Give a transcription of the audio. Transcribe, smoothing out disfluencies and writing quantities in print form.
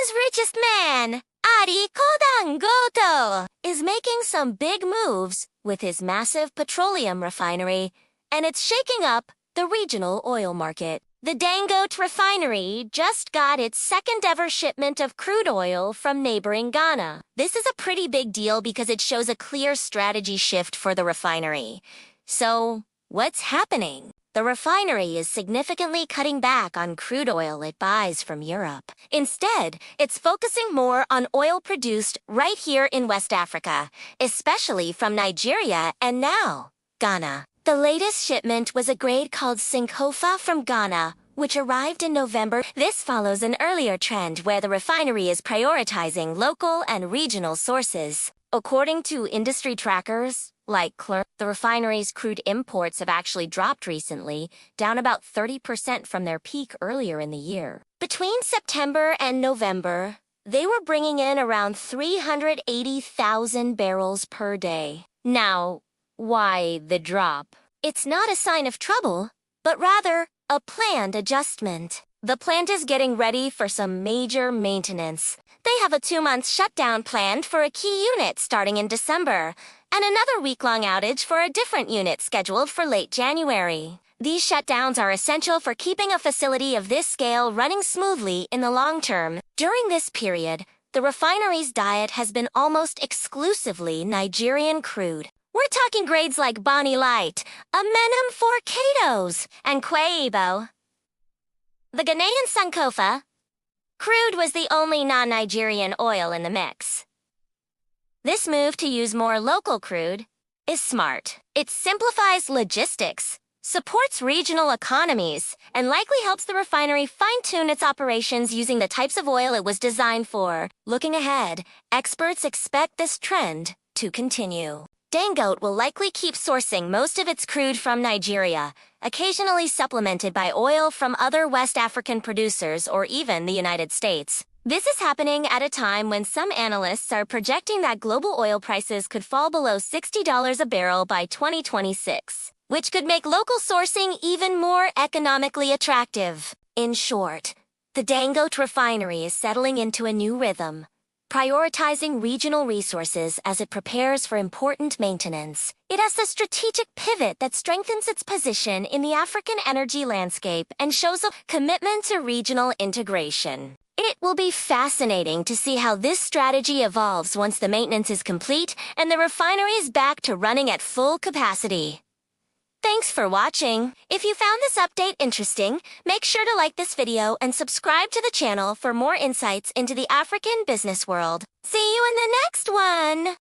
Africa's richest man, Aliko Dangote, is making some big moves with his massive petroleum refinery, and it's shaking up the regional oil market. The Dangote Refinery just got its second ever shipment of crude oil from neighboring Ghana. This is a pretty big deal because it shows a clear strategy shift for the refinery. So, what's happening? The refinery is significantly cutting back on crude oil it buys from Europe. Instead, it's focusing more on oil produced right here in West Africa, especially from Nigeria and now Ghana. The latest shipment was a grade called Sankofa from Ghana, which arrived in November. This follows an earlier trend where the refinery is prioritizing local and regional sources. According to industry trackers, like Crude, the refinery's crude imports have actually dropped recently, down about 30% from their peak earlier in the year. Between September and November, they were bringing in around 380,000 barrels per day. Now, why the drop? It's not a sign of trouble, but rather a planned adjustment. The plant is getting ready for some major maintenance. They have a 2-month shutdown planned for a key unit starting in December, and another week-long outage for a different unit scheduled for late January. These shutdowns are essential for keeping a facility of this scale running smoothly in the long term. During this period, the refinery's diet has been almost exclusively Nigerian crude. We're talking grades like Bonnie Light, Amenum Forcados, and Quaibo. The Ghanaian Sankofa crude was the only non-Nigerian oil in the mix. This move to use more local crude is smart. It simplifies logistics, supports regional economies, and likely helps the refinery fine-tune its operations using the types of oil it was designed for. Looking ahead, experts expect this trend to continue. Dangote will likely keep sourcing most of its crude from Nigeria, occasionally supplemented by oil from other West African producers or even the United States. This is happening at a time when some analysts are projecting that global oil prices could fall below $60 a barrel by 2026, which could make local sourcing even more economically attractive. In short, the Dangote refinery is settling into a new rhythm, prioritizing regional resources as it prepares for important maintenance. It has a strategic pivot that strengthens its position in the African energy landscape and shows a commitment to regional integration. It will be fascinating to see how this strategy evolves once the maintenance is complete and the refinery is back to running at full capacity. Thanks for watching. If you found this update interesting, make sure to like this video and subscribe to the channel for more insights into the African business world. See you in the next one!